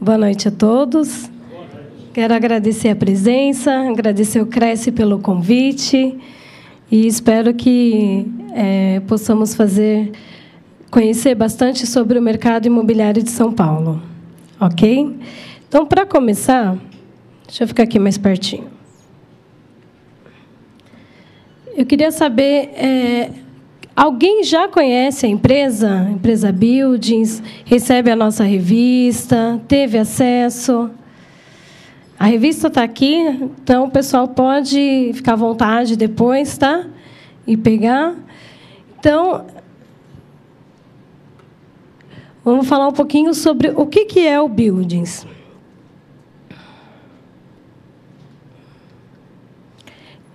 Boa noite a todos. Quero agradecer a presença, agradecer o Cresce pelo convite e espero que possamos conhecer bastante sobre o mercado imobiliário de São Paulo. Ok? Então, para começar, deixa eu ficar aqui mais pertinho. Eu queria saber, alguém já conhece a empresa Buildings, recebe a nossa revista, teve acesso? A revista está aqui, então o pessoal pode ficar à vontade depois, tá? E pegar. Então, vamos falar um pouquinho sobre o que é o Buildings.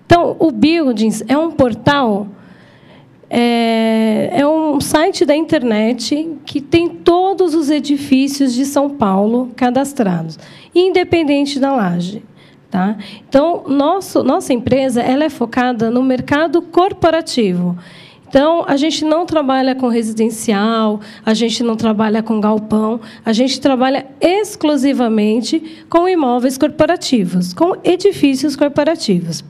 Então, o Buildings é um portal, é um site da internet que tem todos os edifícios de São Paulo cadastrados, independente da laje. Tá? Então, nossa empresa ela é focada no mercado corporativo. Então, a gente não trabalha com residencial, a gente não trabalha com galpão, a gente trabalha exclusivamente com imóveis corporativos, com edifícios corporativos.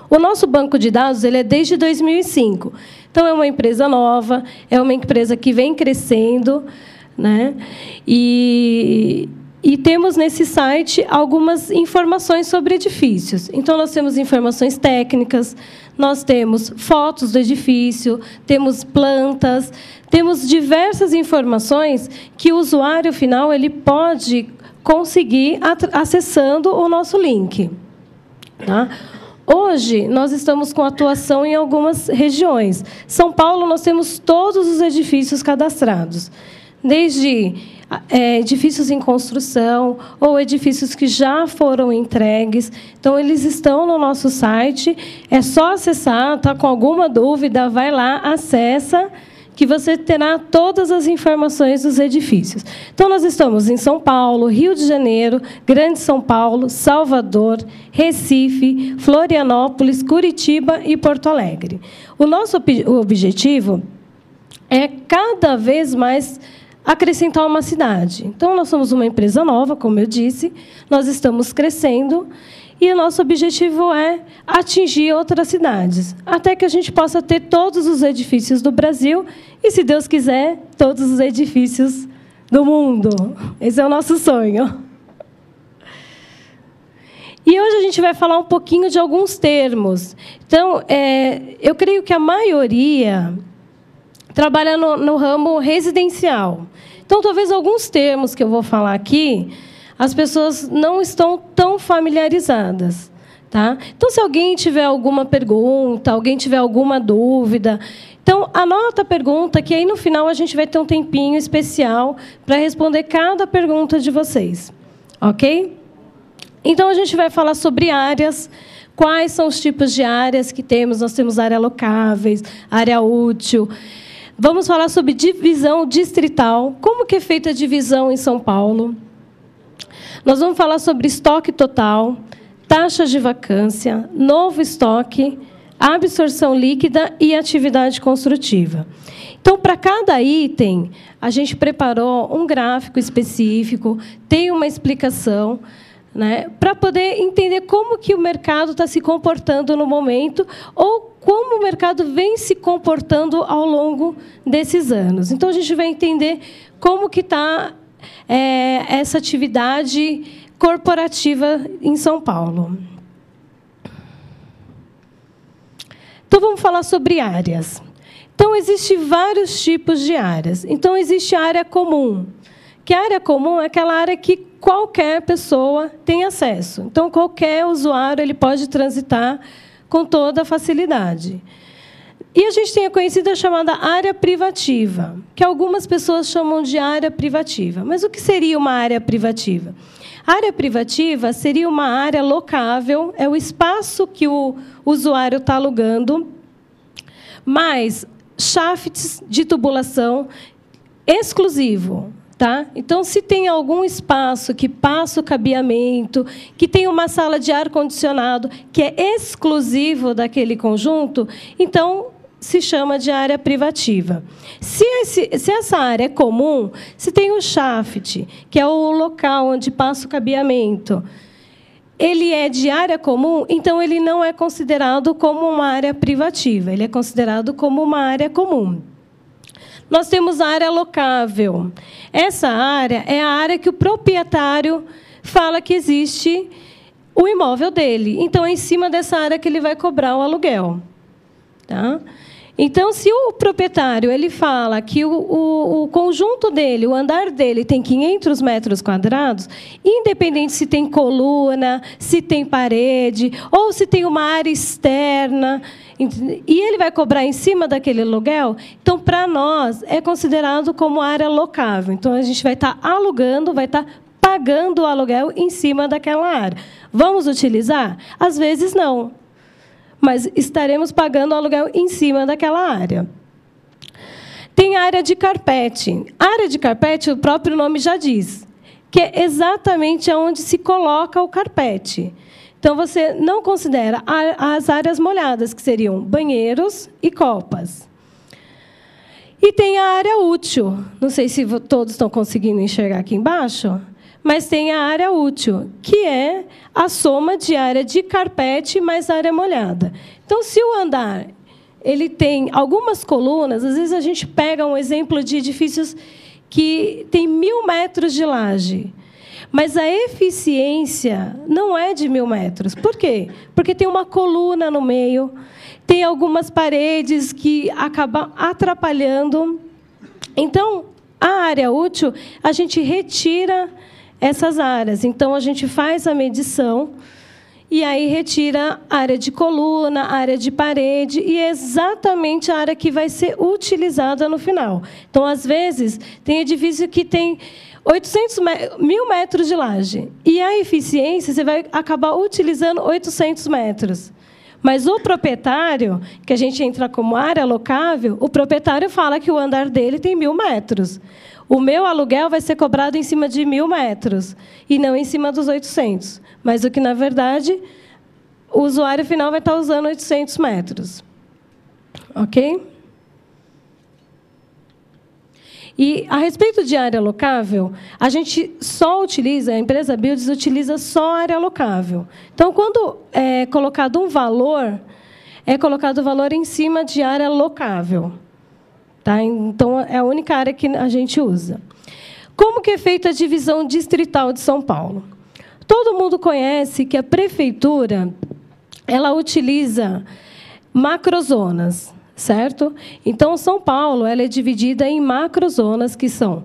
O nosso banco de dados ele é desde 2005. Então, é uma empresa nova, é uma empresa que vem crescendo, né? E temos nesse site algumas informações sobre edifícios. Então, nós temos informações técnicas, nós temos fotos do edifício, temos plantas, temos diversas informações que o usuário final ele pode conseguir acessando o nosso link. Tá? Hoje, nós estamos com atuação em algumas regiões. São Paulo, nós temos todos os edifícios cadastrados, desde edifícios em construção ou edifícios que já foram entregues. Então, eles estão no nosso site. É só acessar, está com alguma dúvida, vai lá, acessa, que você terá todas as informações dos edifícios. Então, nós estamos em São Paulo, Rio de Janeiro, Grande São Paulo, Salvador, Recife, Florianópolis, Curitiba e Porto Alegre. O nosso objetivo é cada vez mais acrescentar uma cidade. Então, nós somos uma empresa nova, como eu disse, nós estamos crescendo e o nosso objetivo é atingir outras cidades, até que a gente possa ter todos os edifícios do Brasil e, se Deus quiser, todos os edifícios do mundo. Esse é o nosso sonho. E hoje a gente vai falar um pouquinho de alguns termos. Então, eu creio que a maioria trabalha no ramo residencial. Então, talvez alguns termos que eu vou falar aqui, as pessoas não estão tão familiarizadas. Tá? Então, se alguém tiver alguma pergunta, alguém tiver alguma dúvida, então, anota a pergunta, que aí, no final, a gente vai ter um tempinho especial para responder cada pergunta de vocês. Ok? Então, a gente vai falar sobre áreas. Quais são os tipos de áreas que temos? Nós temos área locáveis, área útil. Vamos falar sobre divisão distrital. Como que é feita a divisão em São Paulo? Nós vamos falar sobre estoque total, taxas de vacância, novo estoque, absorção líquida e atividade construtiva. Então, para cada item, a gente preparou um gráfico específico, tem uma explicação, né, para poder entender como que o mercado está se comportando no momento ou como o mercado vem se comportando ao longo desses anos. Então, a gente vai entender como que está essa atividade corporativa em São Paulo. Então, vamos falar sobre áreas. Então, existem vários tipos de áreas. Então, existe a área comum, que a área comum é aquela área que qualquer pessoa tem acesso. Então, qualquer usuário ele pode transitar com toda facilidade. E a gente tem a conhecida chamada área privativa, que algumas pessoas chamam de área privativa. Mas o que seria uma área privativa? A área privativa seria uma área locável, é o espaço que o usuário está alugando, mais shafts de tubulação exclusivo. Tá? Então, se tem algum espaço que passa o cabeamento, que tem uma sala de ar-condicionado que é exclusivo daquele conjunto, então se chama de área privativa. Se essa área é comum, se tem o shaft, que é o local onde passa o cabeamento, ele é de área comum, então ele não é considerado como uma área privativa, ele é considerado como uma área comum. Nós temos a área locável. Essa área é a área que o proprietário fala que existe o imóvel dele. Então, é em cima dessa área que ele vai cobrar o aluguel. Tá? Então, se o proprietário ele fala que o conjunto dele, o andar dele, tem 500 metros quadrados, independente se tem coluna, se tem parede, ou se tem uma área externa, e ele vai cobrar em cima daquele aluguel, então, para nós, é considerado como área locável. Então, a gente vai estar alugando, vai estar pagando o aluguel em cima daquela área. Vamos utilizar? Às vezes, não. Mas estaremos pagando o aluguel em cima daquela área. Tem a área de carpete. A área de carpete, o próprio nome já diz, que é exatamente onde se coloca o carpete. Então, você não considera as áreas molhadas, que seriam banheiros e copas. E tem a área útil. Não sei se todos estão conseguindo enxergar aqui embaixo, mas tem a área útil, que é a soma de área de carpete mais área molhada. Então, se o andar ele tem algumas colunas, às vezes a gente pega um exemplo de edifícios que tem 1.000 metros de laje, mas a eficiência não é de 1.000 metros. Por quê? Porque tem uma coluna no meio, tem algumas paredes que acabam atrapalhando. Então, a área útil, a gente retira essas áreas. Então, a gente faz a medição e aí retira a área de coluna, a área de parede, e é exatamente a área que vai ser utilizada no final. Então, às vezes, tem edifício que tem 1.000 metros de laje, e a eficiência, você vai acabar utilizando 800 metros. Mas o proprietário, que a gente entra como área locável, o proprietário fala que o andar dele tem 1.000 metros. O meu aluguel vai ser cobrado em cima de 1.000 metros, e não em cima dos 800. Mas o que, na verdade, o usuário final vai estar usando 800 metros. Ok? E, a respeito de área locável, a gente só utiliza, a empresa Buildz utiliza só área locável. Então, quando é colocado um valor, é colocado o valor em cima de área locável. Tá? Então, é a única área que a gente usa. Como que é feita a divisão distrital de São Paulo? Todo mundo conhece que a prefeitura ela utiliza macrozonas, certo? Então, São Paulo ela é dividida em macrozonas, que são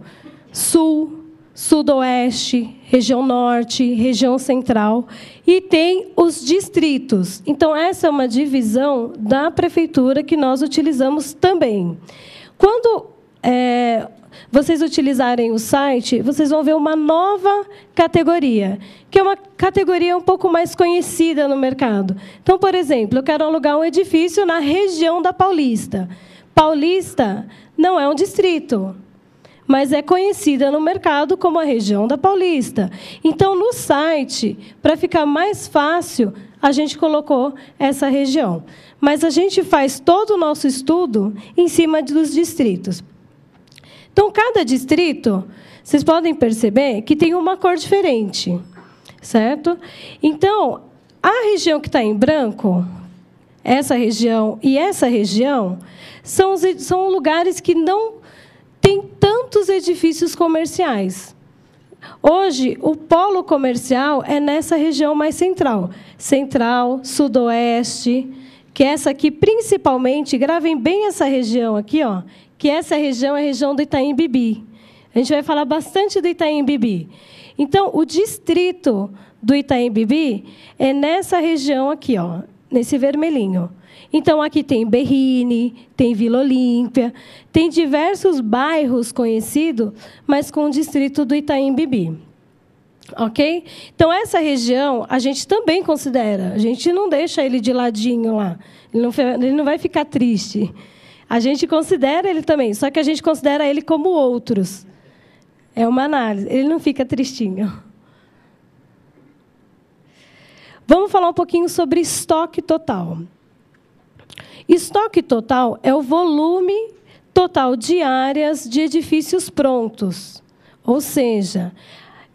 sul, sudoeste, região norte, região central, e tem os distritos. Então, essa é uma divisão da prefeitura que nós utilizamos também. Quando vocês utilizarem o site, vocês vão ver uma nova categoria, que é uma categoria um pouco mais conhecida no mercado. Então, por exemplo, eu quero alugar um edifício na região da Paulista. Paulista não é um distrito, mas é conhecida no mercado como a região da Paulista. Então, no site, para ficar mais fácil, a gente colocou essa região. Mas a gente faz todo o nosso estudo em cima dos distritos. Então, cada distrito, vocês podem perceber que tem uma cor diferente, certo? Então, a região que está em branco, essa região e essa região, são lugares que não têm tantos edifícios comerciais. Hoje, o polo comercial é nessa região mais central. Central, sudoeste, que essa aqui, principalmente, gravem bem essa região aqui, ó, que essa região é a região do Itaim Bibi. A gente vai falar bastante do Itaim Bibi. Então, o distrito do Itaim Bibi é nessa região aqui, ó, nesse vermelhinho. Então, aqui tem Berrini, tem Vila Olímpia, tem diversos bairros conhecidos, mas com o distrito do Itaim Bibi. Ok? Então, essa região, a gente também considera. A gente não deixa ele de ladinho lá. Ele não vai ficar triste. A gente considera ele também, só que a gente considera ele como outros. É uma análise. Ele não fica tristinho. Vamos falar um pouquinho sobre estoque total. Estoque total é o volume total de áreas de edifícios prontos. Ou seja,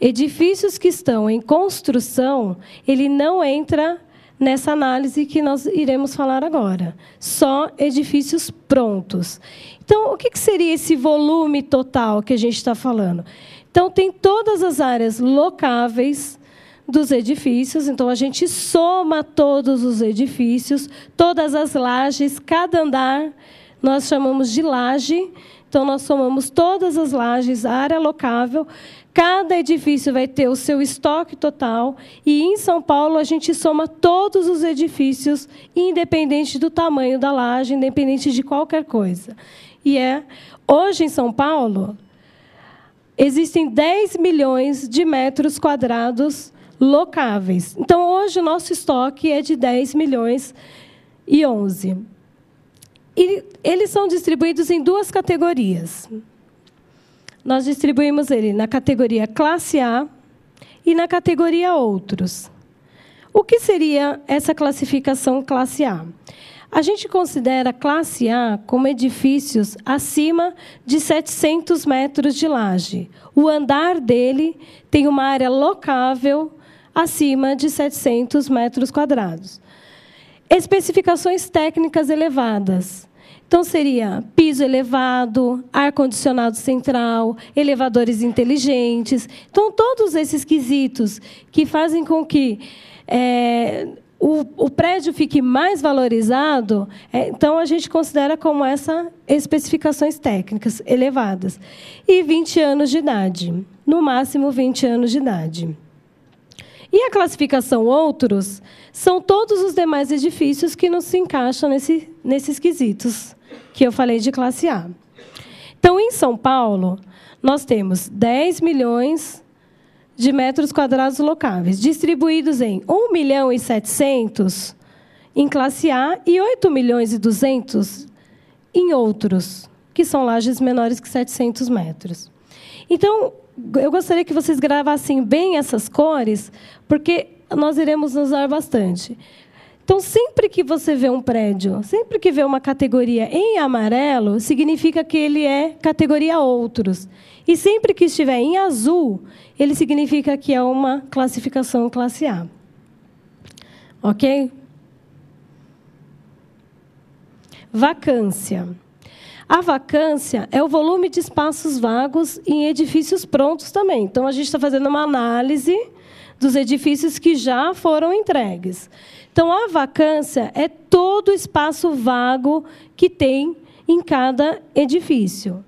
edifícios que estão em construção, ele não entra nessa análise que nós iremos falar agora. Só edifícios prontos. Então, o que seria esse volume total que a gente está falando? Então, tem todas as áreas locáveis dos edifícios. Então, a gente soma todos os edifícios, todas as lajes, cada andar, nós chamamos de laje. Então, nós somamos todas as lajes, a área locável. Cada edifício vai ter o seu estoque total. E, em São Paulo, a gente soma todos os edifícios, independente do tamanho da laje, independente de qualquer coisa. E hoje, em São Paulo, existem 10 milhões de metros quadrados locáveis. Então, hoje, o nosso estoque é de 10 milhões e 11. E eles são distribuídos em duas categorias. Nós distribuímos ele na categoria classe A e na categoria outros. O que seria essa classificação classe A? A gente considera classe A como edifícios acima de 700 metros de laje. O andar dele tem uma área locável acima de 700 metros quadrados. Especificações técnicas elevadas. Então, seria piso elevado, ar-condicionado central, elevadores inteligentes. Então, todos esses quesitos que fazem com que o prédio fique mais valorizado, então, a gente considera como essas especificações técnicas elevadas. E 20 anos de idade, no máximo 20 anos de idade. E a classificação outros são todos os demais edifícios que não se encaixam nesses quesitos que eu falei de classe A. Então, em São Paulo, nós temos 10 milhões de metros quadrados locáveis, distribuídos em 1 milhão e 700 em classe A e 8 milhões e 200 em outros, que são lajes menores que 700 metros. Então, eu gostaria que vocês gravassem bem essas cores, porque nós iremos usar bastante. Então, sempre que você vê um prédio, sempre que vê uma categoria em amarelo, significa que ele é categoria outros. E sempre que estiver em azul, ele significa que é uma classificação classe A. Ok? Vacância. A vacância é o volume de espaços vagos em edifícios prontos também. Então, a gente está fazendo uma análise dos edifícios que já foram entregues. Então, a vacância é todo o espaço vago que tem em cada edifício.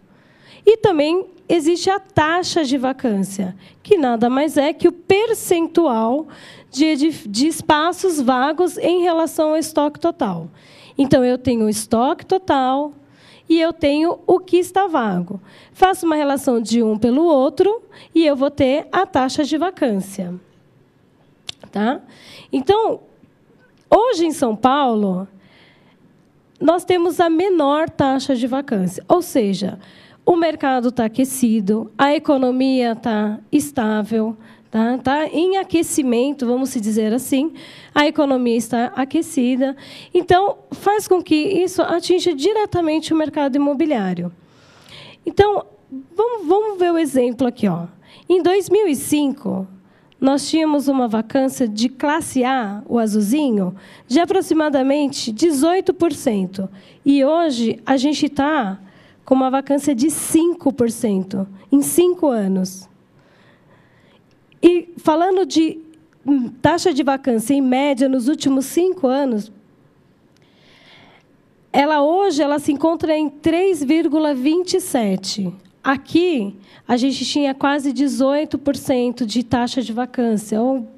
E também existe a taxa de vacância, que nada mais é que o percentual de espaços vagos em relação ao estoque total. Então, eu tenho o estoque total e eu tenho o que está vago. Faço uma relação de um pelo outro e eu vou ter a taxa de vacância. Tá? Então, hoje em São Paulo, nós temos a menor taxa de vacância. Ou seja, o mercado está aquecido, a economia está estável, tá em aquecimento, vamos dizer assim, a economia está aquecida. Então, faz com que isso atinja diretamente o mercado imobiliário. Então, vamos ver o exemplo aqui. Em 2005, nós tínhamos uma vacância de classe A, o azulzinho, de aproximadamente 18%. E hoje, a gente está com uma vacância de 5% em 5 anos. E falando de taxa de vacância em média nos últimos 5 anos, hoje ela se encontra em 3,27%. Aqui, a gente tinha quase 18% de taxa de vacância. Ou,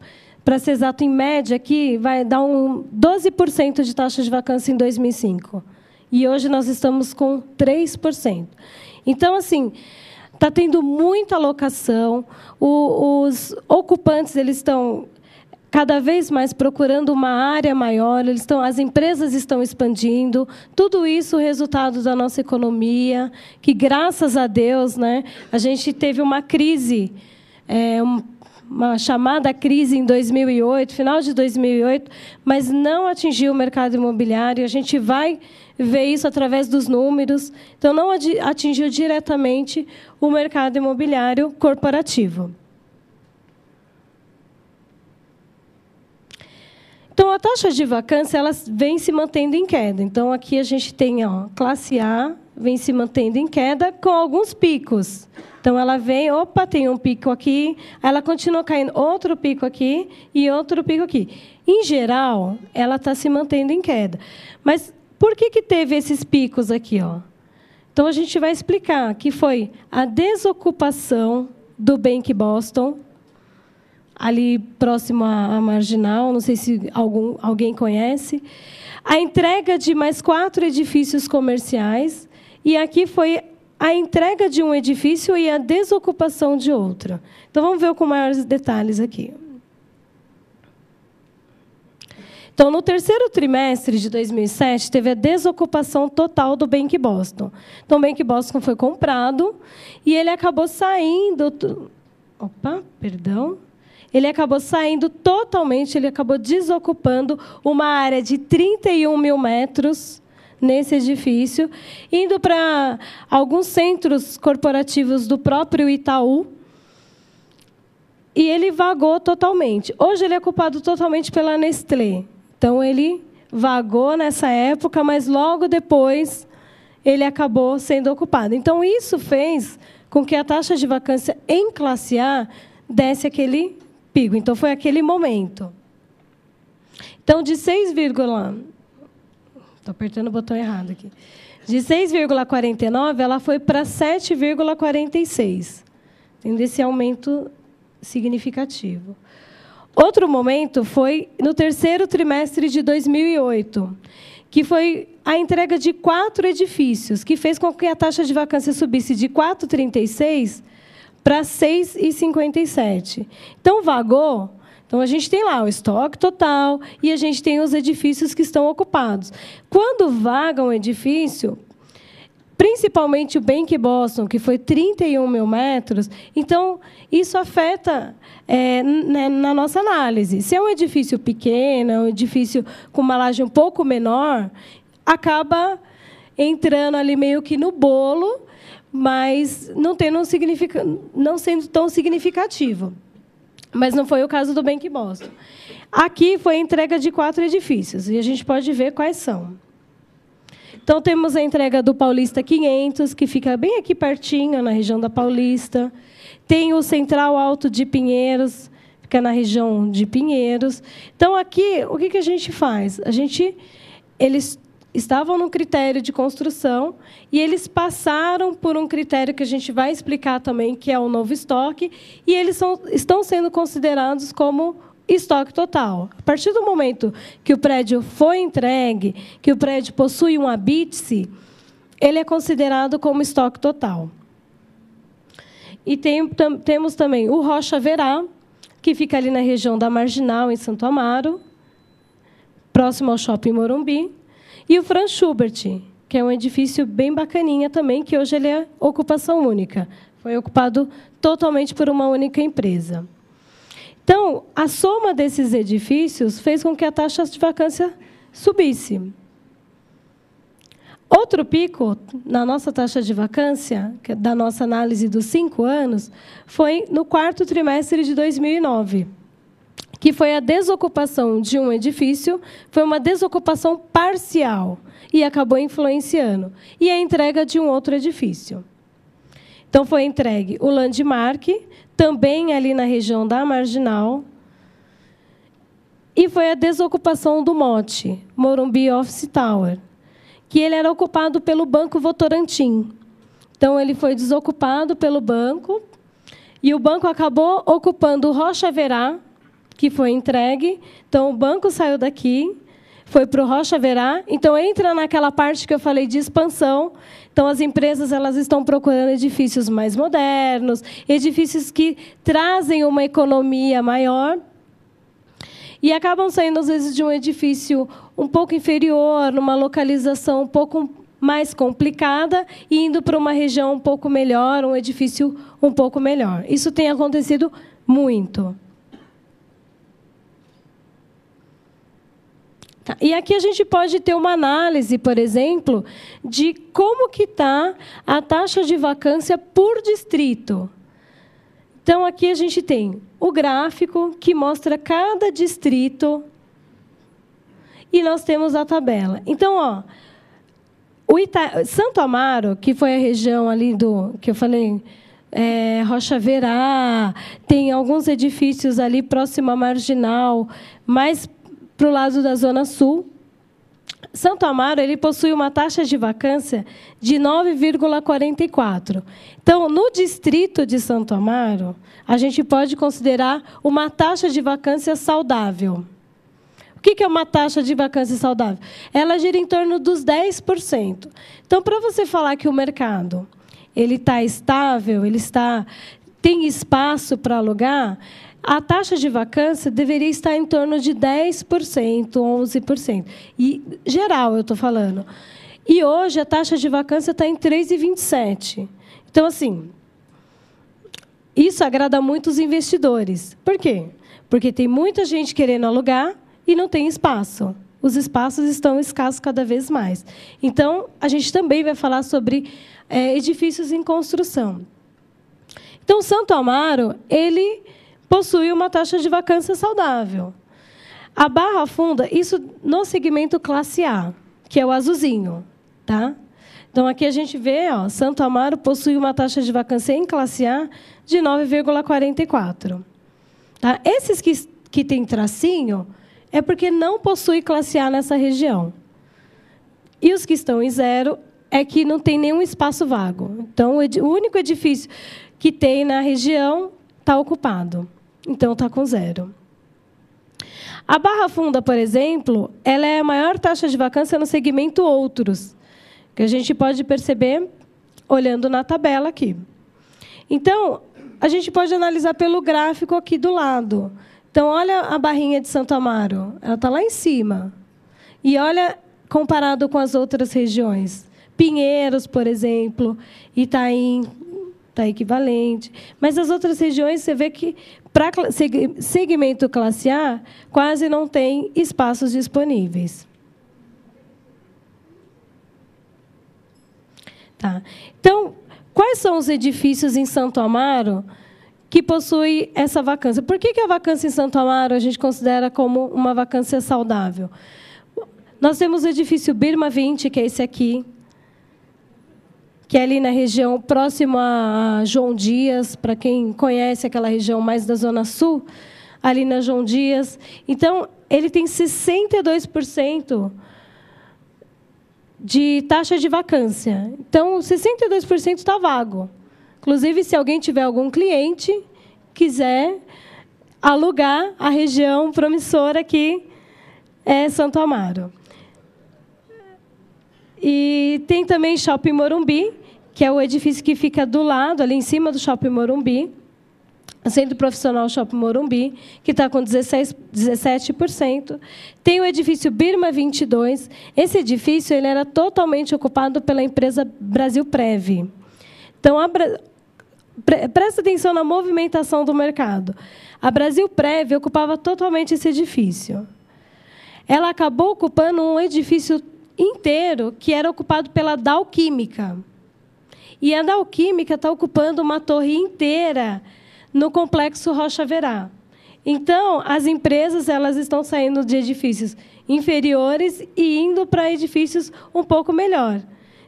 para ser exato, em média, aqui vai dar 12% de taxa de vacância em 2005. E hoje nós estamos com 3%. Então, assim, está tendo muita locação. Os ocupantes eles estão cada vez mais procurando uma área maior, as empresas estão expandindo. Tudo isso resultado da nossa economia, que, graças a Deus, né, a gente teve uma crise uma chamada crise em 2008, final de 2008, mas não atingiu o mercado imobiliário. A gente vai ver isso através dos números. Então, não atingiu diretamente o mercado imobiliário corporativo. Então, a taxa de vacância ela vem se mantendo em queda. Então, aqui a gente tem classe A, vem se mantendo em queda com alguns picos. Então, ela vem, opa, tem um pico aqui, ela continua caindo, outro pico aqui e outro pico aqui. Em geral, ela está se mantendo em queda. Mas por que teve esses picos aqui? Então, a gente vai explicar que foi a desocupação do Bank Boston, ali próximo à Marginal, não sei se alguém conhece, a entrega de mais 4 edifícios comerciais, e aqui foi a entrega de um edifício e a desocupação de outro. Então, vamos ver com maiores detalhes aqui. Então, no terceiro trimestre de 2007, teve a desocupação total do Bank Boston. Então, o Bank Boston foi comprado e ele acabou saindo... Opa, perdão. Ele acabou saindo totalmente, ele acabou desocupando uma área de 31 mil metros nesse edifício, indo para alguns centros corporativos do próprio Itaú, e ele vagou totalmente. Hoje, ele é ocupado totalmente pela Nestlé. Então, ele vagou nessa época, mas, logo depois, ele acabou sendo ocupado. Então, isso fez com que a taxa de vacância em classe A desse aquele pico. Então, foi aquele momento. Então, de 6, estou apertando o botão errado aqui. De 6,49, ela foi para 7,46. Tendo esse aumento significativo. Outro momento foi no terceiro trimestre de 2008, que foi a entrega de 4 edifícios, que fez com que a taxa de vacância subisse de 4,36 para 6,57. Então, vagou. Então, a gente tem lá o estoque total e a gente tem os edifícios que estão ocupados. Quando vaga um edifício, principalmente o Bank Boston, que foi 31 mil metros, então, isso afeta na nossa análise. Se é um edifício pequeno, um edifício com uma laje um pouco menor, acaba entrando ali meio que no bolo, mas não sendo tão significativo. Mas não foi o caso do Bank Boston. Aqui foi a entrega de 4 edifícios, e a gente pode ver quais são. Então, temos a entrega do Paulista 500, que fica bem aqui pertinho, na região da Paulista. Tem o Central Alto de Pinheiros, fica na região de Pinheiros. Então, aqui, o que a gente faz? Eles estavam no critério de construção e eles passaram por um critério que a gente vai explicar também, que é o novo estoque, e eles estão sendo considerados como estoque total. A partir do momento que o prédio foi entregue, que o prédio possui um habite-se, ele é considerado como estoque total. E temos também o Rocha Verá, que fica ali na região da Marginal, em Santo Amaro, próximo ao Shopping Morumbi, e o Franz Schubert, que é um edifício bem bacaninha também, que hoje ele é ocupação única. Foi ocupado totalmente por uma única empresa. Então, a soma desses edifícios fez com que a taxa de vacância subisse. Outro pico na nossa taxa de vacância, da nossa análise dos 5 anos, foi no 4º trimestre de 2009, que foi a desocupação de um edifício, foi uma desocupação parcial, e acabou influenciando, e a entrega de um outro edifício. Então, foi entregue o Landmark, também ali na região da Marginal, e foi a desocupação do MOT, Morumbi Office Tower, que ele era ocupado pelo Banco Votorantim. Então, ele foi desocupado pelo banco, e o banco acabou ocupando o Rocha Verá, que foi entregue. Então, o banco saiu daqui, foi para o Rocha Verá. Então, entra naquela parte que eu falei de expansão. Então, as empresas elas estão procurando edifícios mais modernos, edifícios que trazem uma economia maior, e acabam saindo, às vezes, de um edifício um pouco inferior, numa localização um pouco mais complicada, e indo para uma região um pouco melhor, um edifício um pouco melhor. Isso tem acontecido Muito. Tá. E aqui a gente pode ter uma análise, por exemplo, de como que está a taxa de vacância por distrito. Então, aqui a gente tem o gráfico que mostra cada distrito e nós temos a tabela. Então, ó, Santo Amaro, que foi a região ali que eu falei, Rocha Verá, tem alguns edifícios ali próximo à Marginal, mais para o lado da Zona Sul. Santo Amaro ele possui uma taxa de vacância de 9,44. Então, no distrito de Santo Amaro, a gente pode considerar uma taxa de vacância saudável. O que é uma taxa de vacância saudável? Ela gira em torno dos 10%. Então, para você falar que o mercado ele está estável, tem espaço para alugar, a taxa de vacância deveria estar em torno de 10%, 11%. E, geral, eu estou falando. E hoje a taxa de vacância está em 3,27%. Então, assim, isso agrada muito os investidores. Por quê? Porque tem muita gente querendo alugar e não tem espaço. Os espaços estão escassos cada vez mais. Então, a gente também vai falar sobre edifícios em construção. Então, Santo Amaro, ele possui uma taxa de vacância saudável. A Barra Funda, isso no segmento classe A, que é o azulzinho. Tá? Então, aqui a gente vê, ó, Santo Amaro possui uma taxa de vacância em classe A de 9,44. Tá? Esses que têm tracinho é porque não possui classe A nessa região. E os que estão em zero é que não tem nenhum espaço vago. Então, o único edifício que tem na região está ocupado. Então, está com zero. A Barra Funda, por exemplo, ela é a maior taxa de vacância no segmento outros, que a gente pode perceber olhando na tabela aqui. Então, a gente pode analisar pelo gráfico aqui do lado. Então, olha a barrinha de Santo Amaro, ela está lá em cima. E olha, comparado com as outras regiões. Pinheiros, por exemplo, Itaim, está equivalente. Mas as outras regiões, você vê que, para segmento classe A, quase não tem espaços disponíveis. Tá. Então, quais são os edifícios em Santo Amaro que possuem essa vacância? Por que a vacância em Santo Amaro a gente considera como uma vacância saudável? Nós temos o edifício Birma 20, que é esse aqui, que é ali na região próximo a João Dias, para quem conhece aquela região mais da Zona Sul, ali na João Dias. Então, ele tem 62% de taxa de vacância. Então, 62% está vago. Inclusive, se alguém tiver algum cliente, quiser alugar a região promissora aqui, é Santo Amaro. E tem também Shopping Morumbi, que é o edifício que fica do lado, ali em cima do Shopping Morumbi, o Centro Profissional Shopping Morumbi, que está com 17%. Tem o edifício Birma 22. Esse edifício ele era totalmente ocupado pela empresa Brasil Prev. Então, presta atenção na movimentação do mercado. A Brasil Prev ocupava totalmente esse edifício. Ela acabou ocupando um edifício inteiro que era ocupado pela Dow Química. E a Dow Química está ocupando uma torre inteira no complexo Rocha Verá. Então, as empresas elas estão saindo de edifícios inferiores e indo para edifícios um pouco melhor.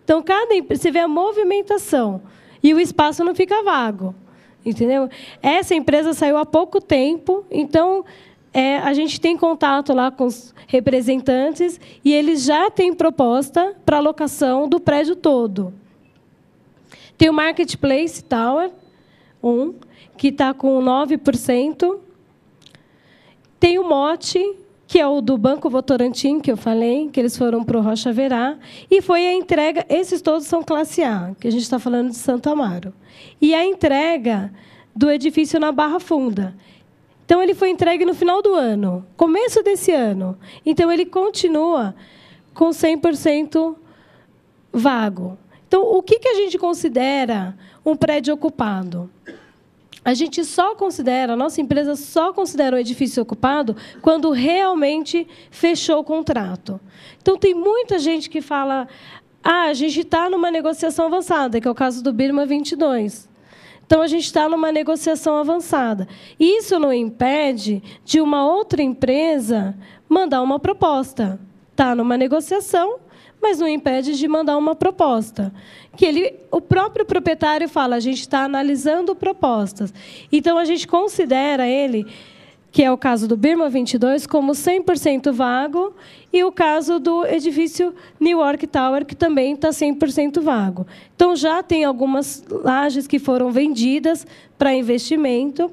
Então, você vê a movimentação e o espaço não fica vago. Entendeu? Essa empresa saiu há pouco tempo, então a gente tem contato lá com os representantes e eles já têm proposta para alocação do prédio todo. Tem o Marketplace Tower 1, que está com 9%. Tem o Mote, que é o do Banco Votorantim, que eu falei, que eles foram para o Rocha Verá. E foi a entrega, esses todos são classe A, que a gente está falando de Santo Amaro. E a entrega do edifício na Barra Funda. Então, ele foi entregue no final do ano, começo desse ano. Então, ele continua com 100% vago. Então, o que a gente considera um prédio ocupado? a nossa empresa só considera o edifício ocupado quando realmente fechou o contrato. Então, tem muita gente que fala, a gente está numa negociação avançada, que é o caso do Birma 22. Então, a gente está numa negociação avançada. Isso não impede de uma outra empresa mandar uma proposta. Está numa negociação, mas não impede de mandar uma proposta. O próprio proprietário fala, a gente está analisando propostas. Então, a gente considera ele, que é o caso do Birma 22, como 100% vago, e o caso do edifício New York Tower, que também está 100% vago. Então, já tem algumas lajes que foram vendidas para investimento,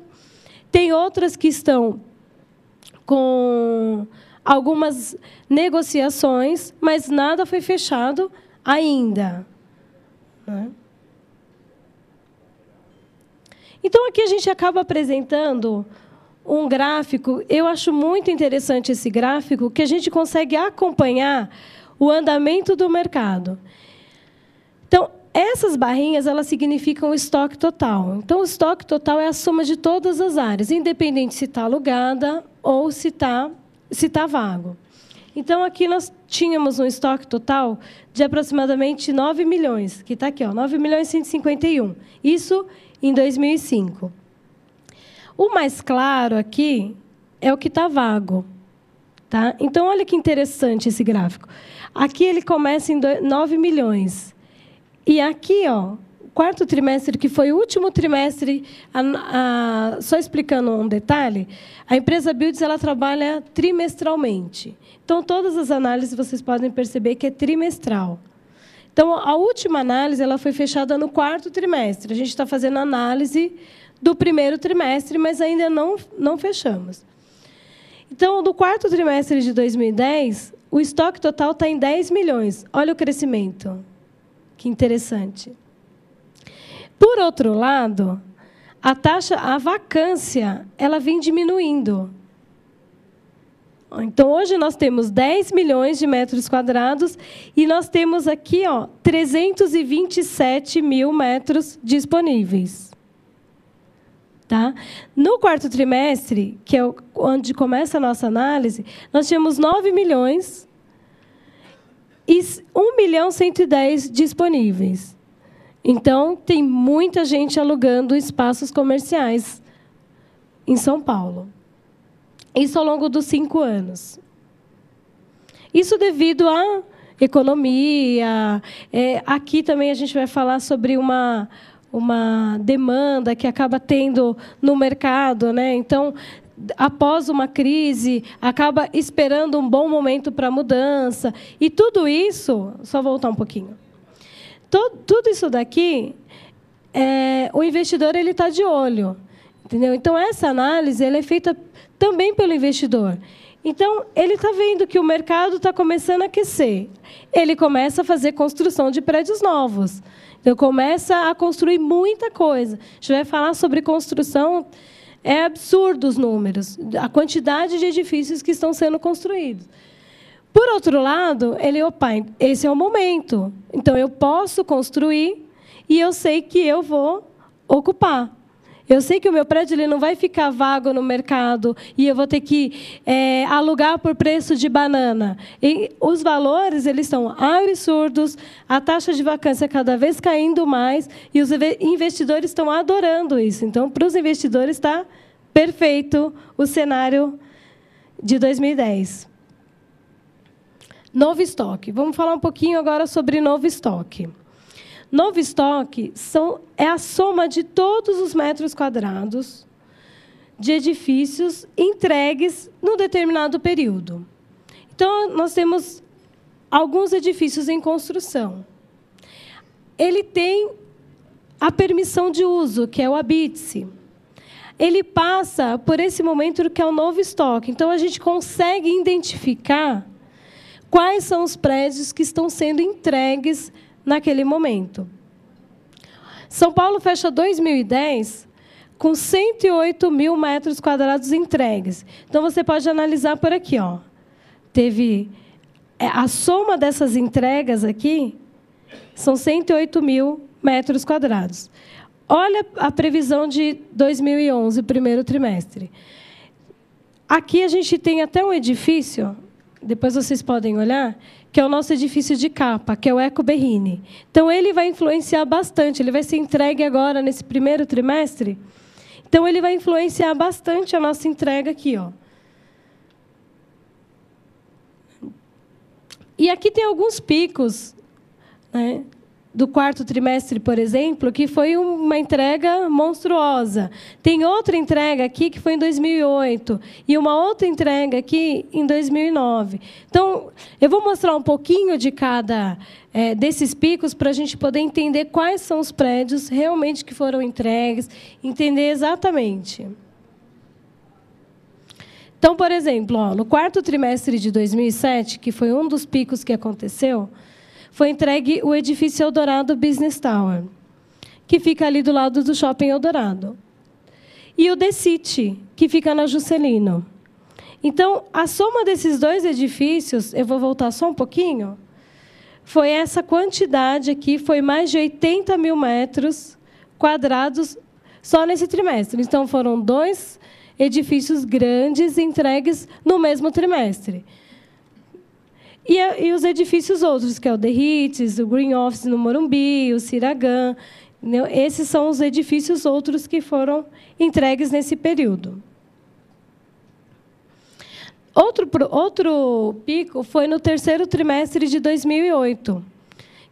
tem outras que estão com algumas negociações, mas nada foi fechado ainda. Então, aqui a gente acaba apresentando um gráfico. Eu acho muito interessante esse gráfico, que a gente consegue acompanhar o andamento do mercado. Então, essas barrinhas, elas significam o estoque total. Então, o estoque total é a soma de todas as áreas, independente se está alugada ou se está vago. Então, aqui nós tínhamos um estoque total de aproximadamente 9 milhões, que está aqui, 9.151.000. Isso em 2005. O mais claro aqui é o que está vago. Tá? Então, olha que interessante esse gráfico. Aqui ele começa em 9 milhões. E aqui, o quarto trimestre, que foi o último trimestre, só explicando um detalhe, a empresa Buildz ela trabalha trimestralmente. Então, todas as análises vocês podem perceber que é trimestral. Então, a última análise ela foi fechada no quarto trimestre. A gente está fazendo análise do primeiro trimestre, mas ainda não fechamos. Então, do quarto trimestre de 2010, o estoque total está em 10 milhões. Olha o crescimento. Que interessante. Por outro lado, a vacância, ela vem diminuindo. Então, hoje nós temos 10 milhões de metros quadrados e nós temos aqui 327 mil metros disponíveis. Tá? No quarto trimestre, que é onde começa a nossa análise, nós tínhamos 9 milhões e 1.110.000 disponíveis. Então, tem muita gente alugando espaços comerciais em São Paulo. Isso ao longo dos 5 anos. Isso devido à economia. Aqui também a gente vai falar sobre uma demanda que acaba tendo no mercado, né? Então, após uma crise, acaba esperando um bom momento para a mudança. E tudo isso... Só voltar um pouquinho. Tudo isso daqui, o investidor ele está de olho. Entendeu? Então, essa análise ela é feita também pelo investidor. Então, ele está vendo que o mercado está começando a aquecer. Ele começa a fazer construção de prédios novos. Então, começa a construir muita coisa. A gente vai falar sobre construção, é absurdo os números, a quantidade de edifícios que estão sendo construídos. Por outro lado, esse é o momento. Então, eu posso construir e eu sei que eu vou ocupar. Eu sei que o meu prédio ele não vai ficar vago no mercado e eu vou ter que alugar por preço de banana. E os valores eles são absurdos, a taxa de vacância cada vez caindo mais e os investidores estão adorando isso. Então, para os investidores, está perfeito o cenário de 2010. Novo estoque. Vamos falar um pouquinho agora sobre novo estoque. Novo estoque é a soma de todos os metros quadrados de edifícios entregues num determinado período. Então, nós temos alguns edifícios em construção. Ele tem a permissão de uso, que é o habite-se. Ele passa por esse momento que é o novo estoque. Então, a gente consegue identificar quais são os prédios que estão sendo entregues naquele momento. São Paulo fecha 2010 com 108 mil metros quadrados entregues. Então, você pode analisar por aqui. Teve a soma dessas entregas aqui são 108 mil metros quadrados. olha a previsão de 2011, primeiro trimestre. Aqui a gente tem até um edifício, depois vocês podem olhar, que é o nosso edifício de capa, que é o Eco Berrini. Então, ele vai influenciar bastante, ele vai ser entregue agora nesse primeiro trimestre. Então, ele vai influenciar bastante a nossa entrega aqui, ó. E aqui tem alguns picos, né, do quarto trimestre, por exemplo, que foi uma entrega monstruosa. Tem outra entrega aqui que foi em 2008 e uma outra entrega aqui em 2009. Então, eu vou mostrar um pouquinho de cada desses picos para a gente poder entender quais são os prédios realmente que foram entregues, entender exatamente. Então, por exemplo, ó, no quarto trimestre de 2007, que foi um dos picos que aconteceu, foi entregue o edifício Eldorado Business Tower, que fica ali do lado do Shopping Eldorado. E o The City, que fica na Juscelino. Então, a soma desses dois edifícios, eu vou voltar só um pouquinho, foi essa quantidade aqui, foi mais de 80 mil metros quadrados só nesse trimestre. Então, foram 2 edifícios grandes entregues no mesmo trimestre. E os edifícios outros, que é o The Hits, o Green Office no Morumbi, o Ciragã, esses são os edifícios outros que foram entregues nesse período. Outro pico foi no terceiro trimestre de 2008,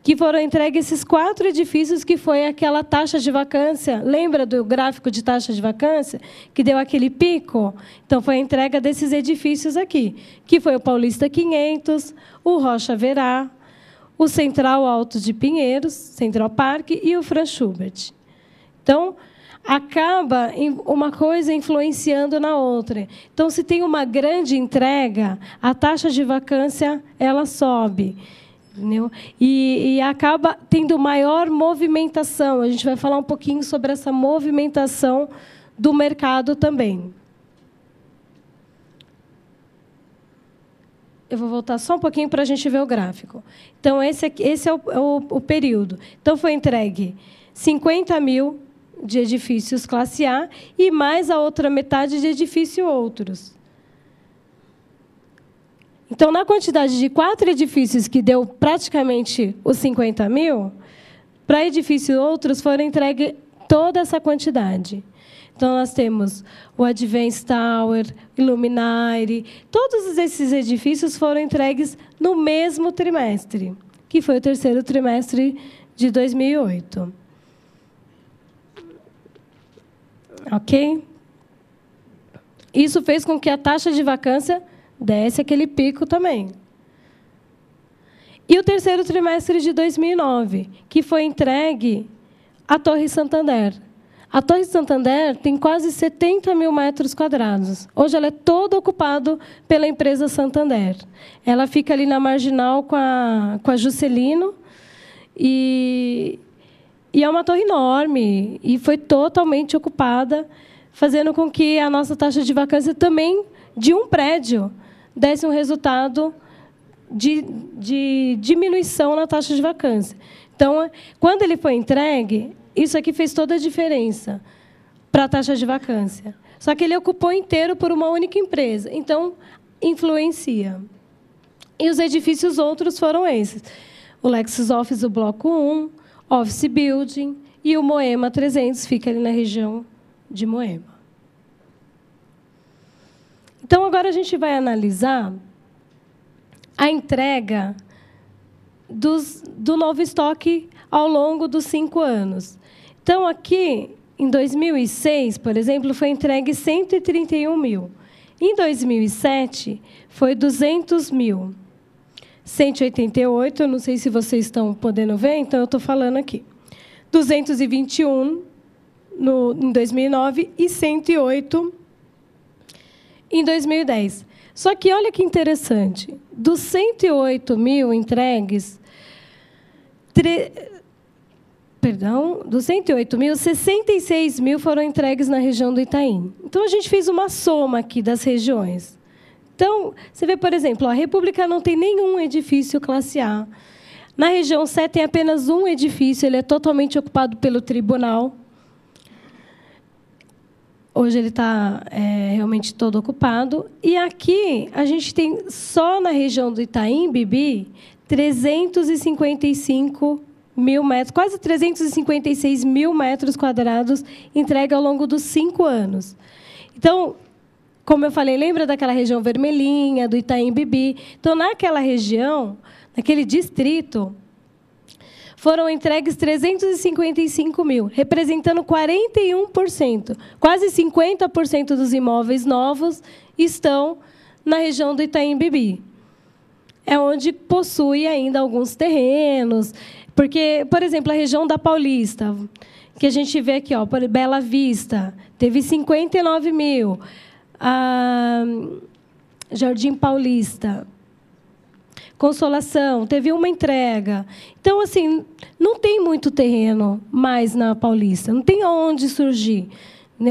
que foram entregues esses 4 edifícios, que foi aquela taxa de vacância. Lembra do gráfico de taxa de vacância, que deu aquele pico? Então, foi a entrega desses edifícios aqui, que foi o Paulista 500, o Rocha Verá, o Central Alto de Pinheiros, Central Park, e o Franz Schubert. Então, acaba uma coisa influenciando na outra. Então, se tem uma grande entrega, a taxa de vacância ela sobe. Entendeu? E acaba tendo maior movimentação. A gente vai falar um pouquinho sobre essa movimentação do mercado também. Eu vou voltar só um pouquinho para a gente ver o gráfico. Então, esse é o período. Então, foi entregue 50 mil de edifícios classe A e mais a outra metade de edifícios outros. Então, na quantidade de 4 edifícios, que deu praticamente os 50 mil, para edifícios outros foram entregues toda essa quantidade. Então, nós temos o Advance Tower, Illuminati, todos esses edifícios foram entregues no mesmo trimestre, que foi o terceiro trimestre de 2008. Ok? Isso fez com que a taxa de vacância desce aquele pico também. E o terceiro trimestre de 2009, que foi entregue a Torre Santander. A Torre Santander tem quase 70 mil metros quadrados. Hoje ela é toda ocupada pela empresa Santander. Ela fica ali na Marginal com a Juscelino. E é uma torre enorme. E foi totalmente ocupada, fazendo com que a nossa taxa de vacância também, de um prédio, desse um resultado de diminuição na taxa de vacância. Então, quando ele foi entregue, isso aqui fez toda a diferença para a taxa de vacância. Só que ele ocupou inteiro por uma única empresa. Então, influencia. E os edifícios outros foram esses. O Lexus Office, o Bloco 1, Office Building e o Moema 300, fica ali na região de Moema. Então, agora a gente vai analisar a entrega do novo estoque ao longo dos 5 anos. Então, aqui, em 2006, por exemplo, foi entregue 131 mil. Em 2007, foi 200 mil. 188, eu não sei se vocês estão podendo ver, então eu estou falando aqui. 221 em 2009 e 108 em 2010. Só que olha que interessante, dos 108 mil entregues, dos 108 mil, 66 mil foram entregues na região do Itaim. Então, a gente fez uma soma aqui das regiões. Então, você vê, por exemplo, a República não tem nenhum edifício classe A. Na região 7 tem apenas um edifício, ele é totalmente ocupado pelo tribunal. Hoje ele está realmente todo ocupado. E aqui a gente tem, só na região do Itaim Bibi, 355 mil metros, quase 356 mil metros quadrados entregue ao longo dos 5 anos. Então, como eu falei, lembra daquela região vermelhinha, do Itaim Bibi? Então, naquela região, naquele distrito, foram entregues 355 mil, representando 41%. Quase 50% dos imóveis novos estão na região do Itaim Bibi. É onde possui ainda alguns terrenos. Porque, por exemplo, a região da Paulista, que a gente vê aqui, ó, Bela Vista, teve 59 mil. A Jardim Paulista, Consolação, teve uma entrega. Então, assim, não tem muito terreno mais na Paulista, não tem onde surgir.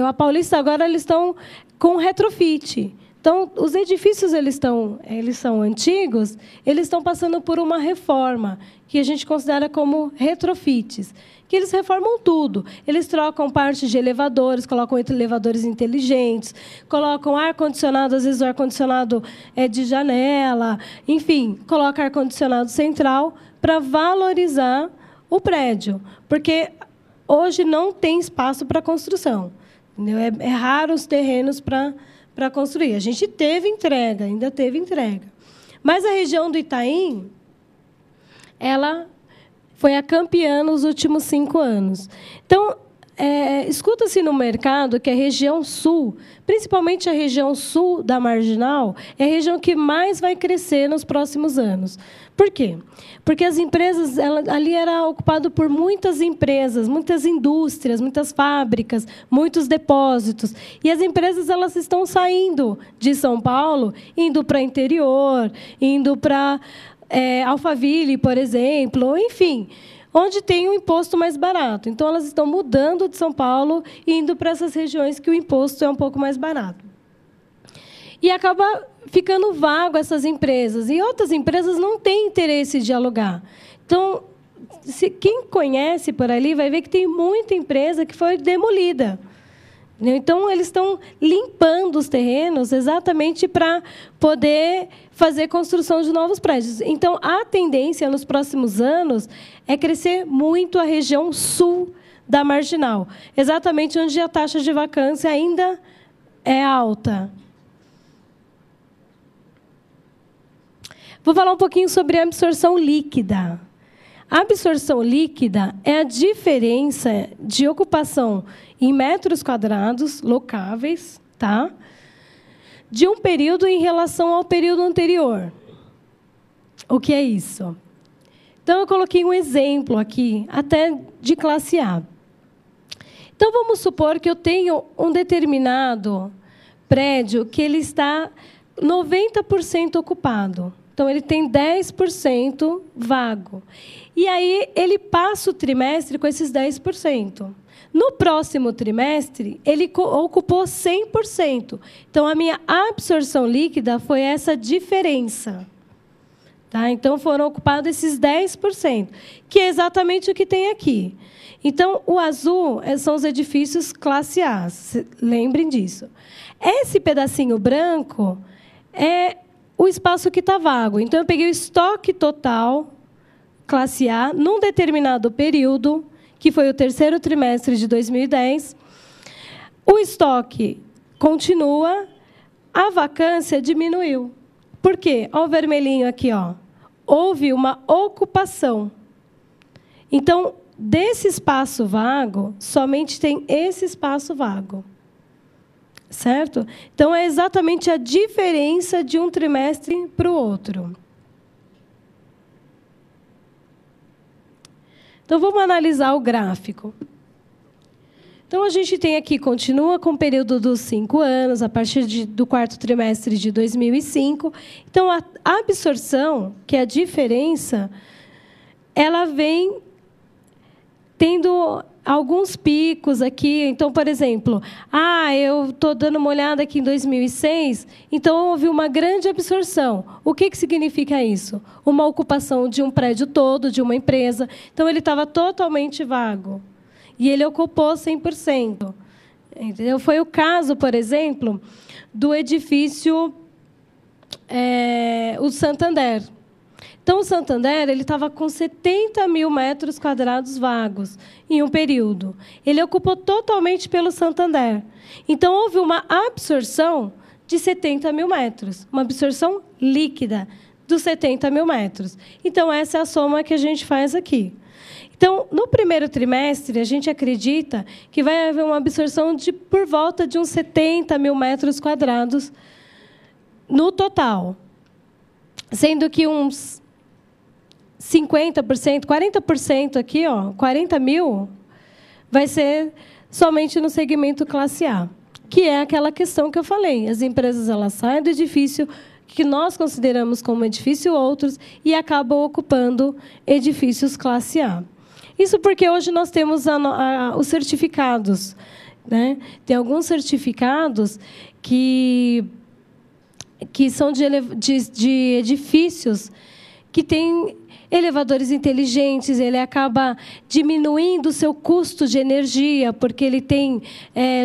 A Paulista agora eles estão com retrofit. Então, os edifícios eles são antigos, eles estão passando por uma reforma, que a gente considera como retrofits, que eles reformam tudo. Eles trocam parte de elevadores, colocam elevadores inteligentes, colocam ar-condicionado, às vezes o ar-condicionado é de janela, enfim, coloca ar-condicionado central para valorizar o prédio, porque hoje não tem espaço para construção. Entendeu? É raro os terrenos para construir. A gente teve entrega, ainda teve entrega. Mas a região do Itaim, ela foi a campeã nos últimos 5 anos. Então, escuta-se no mercado que a região sul, principalmente a região sul da Marginal, é a região que mais vai crescer nos próximos anos. Por quê? Porque as empresas, ali era ocupado por muitas empresas, muitas indústrias, muitas fábricas, muitos depósitos. E as empresas elas estão saindo de São Paulo, indo para o interior, indo para Alphaville, por exemplo, enfim, onde tem um imposto mais barato. Então, elas estão mudando de São Paulo e indo para essas regiões que o imposto é um pouco mais barato. E acaba ficando vago essas empresas. E outras empresas não têm interesse de alugar. Então, quem conhece por ali vai ver que tem muita empresa que foi demolida. Então, eles estão limpando os terrenos exatamente para poder fazer construção de novos prédios. Então, a tendência nos próximos anos é crescer muito a região sul da Marginal, exatamente onde a taxa de vacância ainda é alta. Vou falar um pouquinho sobre a absorção líquida. A absorção líquida é a diferença de ocupação em metros quadrados locáveis, tá? De um período em relação ao período anterior. O que é isso? Então, eu coloquei um exemplo aqui, até de classe A. Então, vamos supor que eu tenho um determinado prédio que ele está 90% ocupado. Então, ele tem 10% vago. E aí, ele passa o trimestre com esses 10%. No próximo trimestre, ele ocupou 100%. Então, a minha absorção líquida foi essa diferença. Tá? Então, foram ocupados esses 10%, que é exatamente o que tem aqui. Então, o azul são os edifícios classe A. Lembrem disso. Esse pedacinho branco é o espaço que está vago. Então, eu peguei o estoque total, classe A, num determinado período, que foi o terceiro trimestre de 2010. O estoque continua, a vacância diminuiu. Por quê? Olha o vermelhinho aqui, ó. Houve uma ocupação. Então, desse espaço vago, somente tem esse espaço vago. Certo? Então, é exatamente a diferença de um trimestre para o outro. Então, vamos analisar o gráfico. Então, a gente tem aqui, continua com o período dos 5 anos, a partir do quarto trimestre de 2005. Então, a absorção, que é a diferença, ela vem tendo alguns picos aqui. Então, por exemplo, eu estou dando uma olhada aqui em 2006, então houve uma grande absorção. O que significa isso? Uma ocupação de um prédio todo, de uma empresa. Então, ele estava totalmente vago. E ele ocupou 100%. Entendeu? Foi o caso, por exemplo, do edifício o Santander. Então, o Santander estava com 70 mil metros quadrados vagos em um período. Ele ocupou totalmente pelo Santander. Então, houve uma absorção de 70 mil metros, uma absorção líquida dos 70 mil metros. Então, essa é a soma que a gente faz aqui. Então, no primeiro trimestre, a gente acredita que vai haver uma absorção de por volta de uns 70 mil metros quadrados no total, sendo que uns 50%, 40% aqui, 40 mil, vai ser somente no segmento classe A, que é aquela questão que eu falei. As empresas elas saem do edifício que nós consideramos como edifício outros e acabam ocupando edifícios classe A. Isso porque hoje nós temos os certificados, né? Tem alguns certificados que são de edifícios que têm elevadores inteligentes, ele acaba diminuindo o seu custo de energia, porque ele tem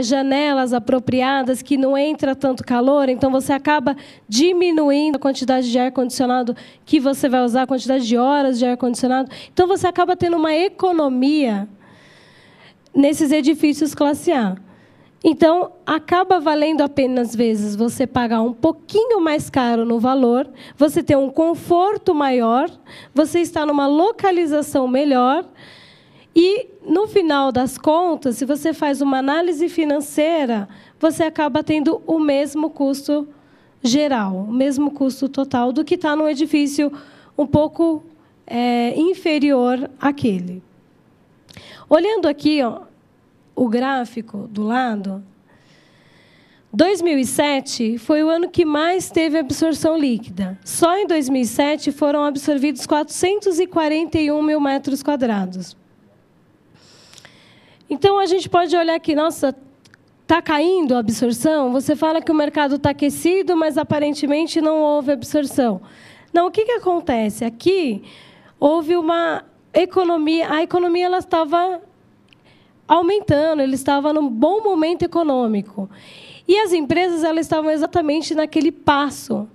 janelas apropriadas que não entra tanto calor, então você acaba diminuindo a quantidade de ar-condicionado que você vai usar, a quantidade de horas de ar-condicionado. Então, você acaba tendo uma economia nesses edifícios classe A. Então, acaba valendo a pena, às vezes, você pagar um pouquinho mais caro no valor, você ter um conforto maior, você está numa localização melhor e, no final das contas, se você faz uma análise financeira, você acaba tendo o mesmo custo geral, o mesmo custo total do que está num edifício um pouco inferior àquele. Olhando aqui, o gráfico do lado, 2007 foi o ano que mais teve absorção líquida. Só em 2007 foram absorvidos 441 mil metros quadrados. Então, a gente pode olhar aqui, nossa, está caindo a absorção? Você fala que o mercado está aquecido, mas, aparentemente, não houve absorção. Não, o que acontece? Aqui, houve uma economia, a economia ela estava aumentando, ele estava num bom momento econômico. E as empresas elas estavam exatamente naquele passo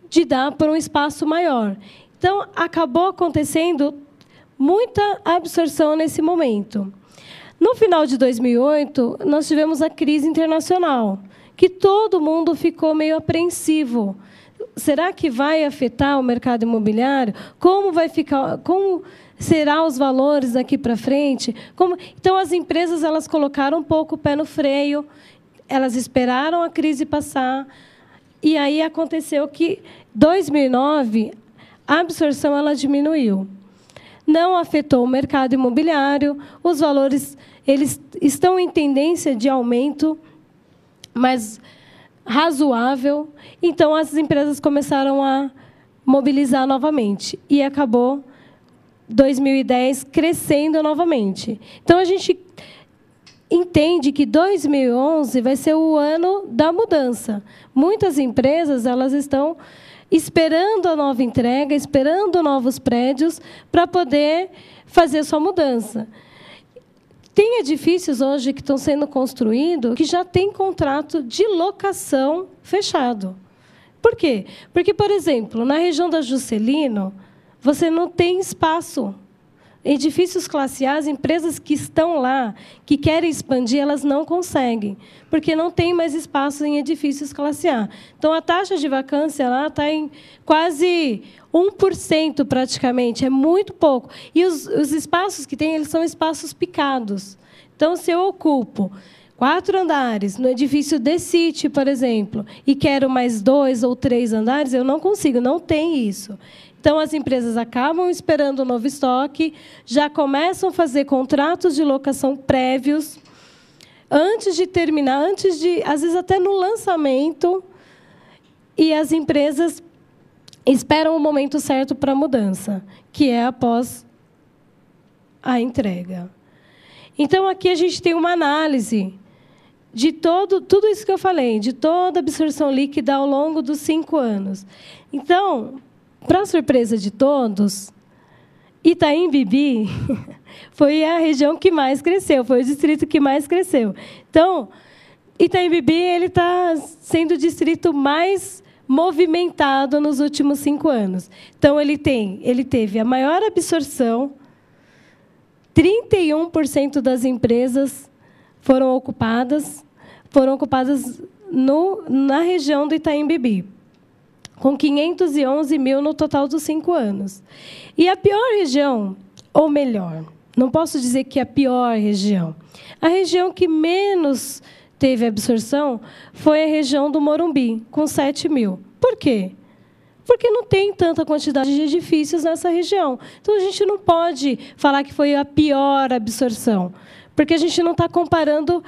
de dar para um espaço maior. Então, acabou acontecendo muita absorção nesse momento. No final de 2008, nós tivemos a crise internacional, que todo mundo ficou meio apreensivo. Será que vai afetar o mercado imobiliário? Como vai ficar? Como serão os valores daqui para frente? Então, as empresas elas colocaram um pouco o pé no freio, elas esperaram a crise passar, e aí aconteceu que, em 2009, a absorção ela diminuiu. Não afetou o mercado imobiliário, os valores eles estão em tendência de aumento, mas razoável. Então, as empresas começaram a mobilizar novamente, e acabou 2010 crescendo novamente. Então, a gente entende que 2011 vai ser o ano da mudança. Muitas empresas elas estão esperando a nova entrega, esperando novos prédios para poder fazer sua mudança. Tem edifícios hoje que estão sendo construídos que já têm contrato de locação fechado. Por quê? Porque, por exemplo, na região da Juscelino, você não tem espaço. Edifícios classe A, as empresas que estão lá, que querem expandir, elas não conseguem, porque não tem mais espaço em edifícios classe A. Então, a taxa de vacância lá está em quase 1%, praticamente, é muito pouco. E os espaços que tem, eles são espaços picados. Então, se eu ocupo 4 andares no edifício The City, por exemplo, e quero mais 2 ou 3 andares, eu não consigo, não tem isso. Então, as empresas acabam esperando o novo estoque, já começam a fazer contratos de locação prévios, antes de terminar, às vezes até no lançamento, e as empresas esperam o momento certo para a mudança, que é após a entrega. Então, aqui a gente tem uma análise de tudo isso que eu falei, de toda a absorção líquida ao longo dos 5 anos. Então, para surpresa de todos, Itaim Bibi foi a região que mais cresceu, foi o distrito que mais cresceu. Então, Itaim Bibi ele está sendo o distrito mais movimentado nos últimos 5 anos. Então, ele teve a maior absorção, 31% das empresas foram ocupadas na região do Itaim Bibi, com 511 mil no total dos 5 anos. E a pior região, ou melhor, não posso dizer que é a pior região, a região que menos teve absorção foi a região do Morumbi, com 7 mil. Por quê? Porque não tem tanta quantidade de edifícios nessa região. Então, a gente não pode falar que foi a pior absorção, porque a gente não está comparando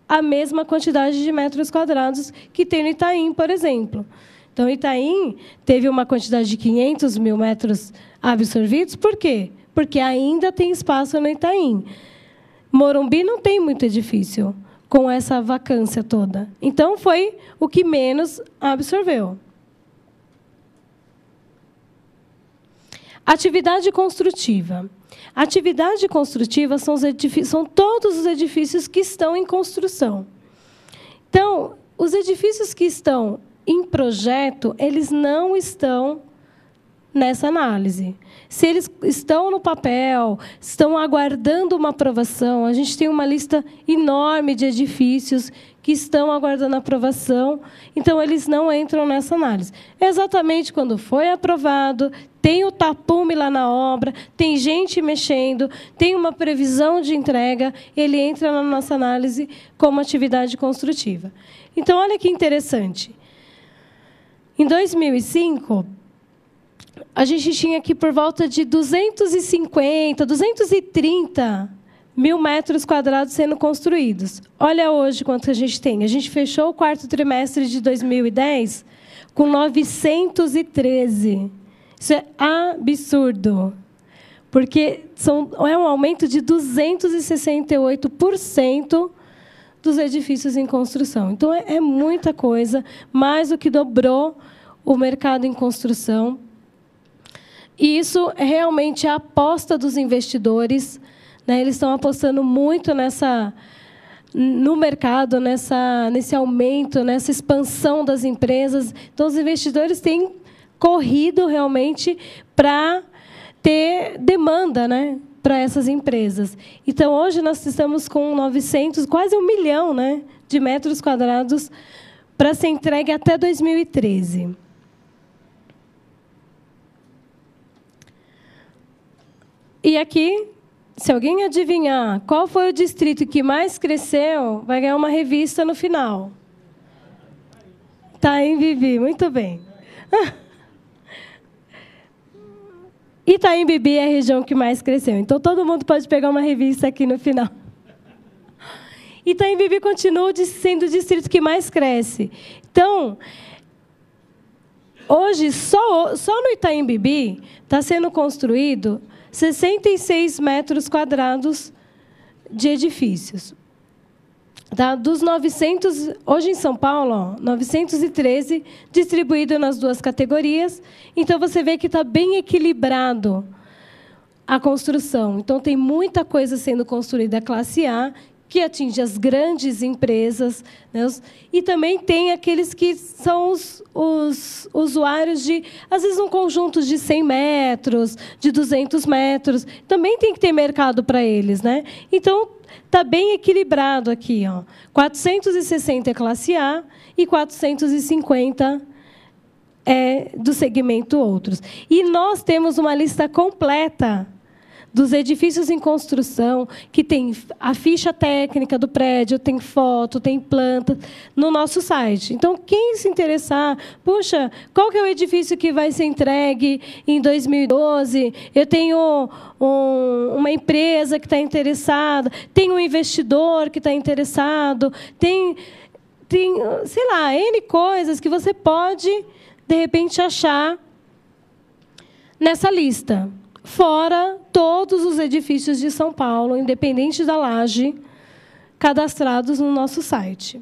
a mesma quantidade de metros quadrados que tem no Itaim, por exemplo. Então, Itaim teve uma quantidade de 500 mil metros absorvidos. Por quê? Porque ainda tem espaço no Itaim. Morumbi não tem muito edifício com essa vacância toda. Então, foi o que menos absorveu. Atividade construtiva. Atividade construtiva são todos os edifícios que estão em construção. Então, os edifícios que estão em projeto, eles não estão nessa análise. Se eles estão no papel, estão aguardando uma aprovação, a gente tem uma lista enorme de edifícios que estão aguardando aprovação, então eles não entram nessa análise. Exatamente quando foi aprovado, tem o tapume lá na obra, tem gente mexendo, tem uma previsão de entrega, ele entra na nossa análise como atividade construtiva. Então, olha que interessante. Em 2005, a gente tinha aqui por volta de 250, 230 mil metros quadrados sendo construídos. Olha hoje quanto a gente tem. A gente fechou o 4º trimestre de 2010 com 913. Isso é absurdo, porque é um aumento de 268% dos edifícios em construção. Então, é muita coisa, mais do que dobrou o mercado em construção. E isso é realmente a aposta dos investidores, né? Eles estão apostando muito no mercado, nesse aumento, nessa expansão das empresas. Então, os investidores têm corrido realmente para ter demanda, né, para essas empresas. Então, hoje, nós estamos com 900, quase 1 milhão, né, de metros quadrados para ser entregue até 2013. E aqui, se alguém adivinhar qual foi o distrito que mais cresceu, vai ganhar uma revista no final. Itaim Bibi, muito bem. Itaim Bibi é a região que mais cresceu. Então, todo mundo pode pegar uma revista aqui no final. Itaim Bibi continua sendo o distrito que mais cresce. Então, hoje, só no Itaim Bibi está sendo construído 66 metros quadrados de edifícios. Tá? Dos 900, hoje em São Paulo, 913, distribuído nas 2 categorias. Então, você vê que está bem equilibrado a construção. Então, tem muita coisa sendo construída classe A, que atinge as grandes empresas, né? E também tem aqueles que são os usuários de, às vezes, um conjunto de 100 metros, de 200 metros. Também tem que ter mercado para eles, né? Então, está bem equilibrado aqui, ó. 460 é classe A e 450 é do segmento outros. E nós temos uma lista completa dos edifícios em construção, que tem a ficha técnica do prédio, tem foto, tem planta, no nosso site. Então, quem se interessar, puxa, qual que é o edifício que vai ser entregue em 2012? Eu tenho uma empresa que está interessada, tem um investidor que está interessado, tem, sei lá, N coisas que você pode, de repente, achar nessa lista. Fora todos os edifícios de São Paulo, independente da laje, cadastrados no nosso site.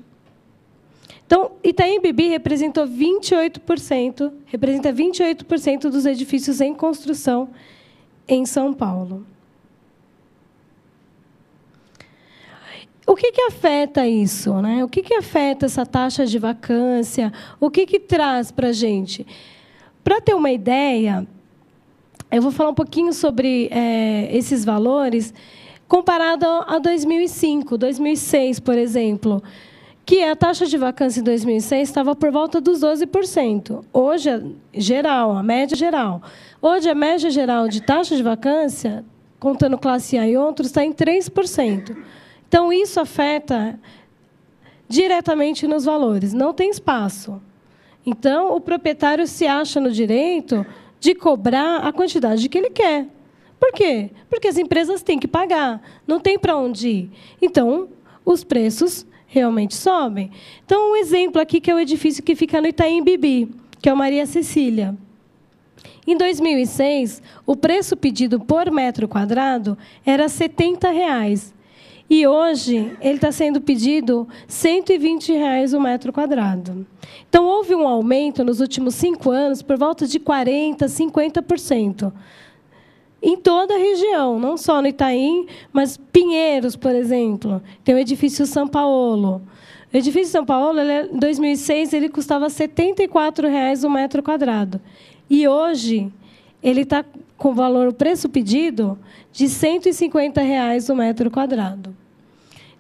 Então, Itaim Bibi representa 28% dos edifícios em construção em São Paulo. o que afeta isso, né? O que afeta essa taxa de vacância? O que traz para a gente? Para ter uma ideia, eu vou falar um pouquinho sobre esses valores comparado a 2005, 2006, por exemplo, que a taxa de vacância em 2006 estava por volta dos 12%. Hoje, a média geral. Hoje, a média geral de taxa de vacância, contando classe A e outros, está em 3%. Então, isso afeta diretamente nos valores. Não tem espaço. Então, o proprietário se acha no direito de cobrar a quantidade que ele quer. Por quê? Porque as empresas têm que pagar. Não tem para onde ir. Então, os preços realmente sobem. Então, um exemplo aqui, que é o edifício que fica no Itaim Bibi, que é o Maria Cecília. Em 2006, o preço pedido por metro quadrado era R$ 70. E hoje, ele está sendo pedido R$ 120 o metro quadrado. Então, houve um aumento nos últimos 5 anos por volta de 40%, 50%. Em toda a região, não só no Itaim, mas Pinheiros, por exemplo. Tem o edifício São Paulo. O edifício São Paulo, em 2006, ele custava R$ 74 o metro quadrado. E hoje, ele está com o preço pedido de R$ 150 o metro quadrado.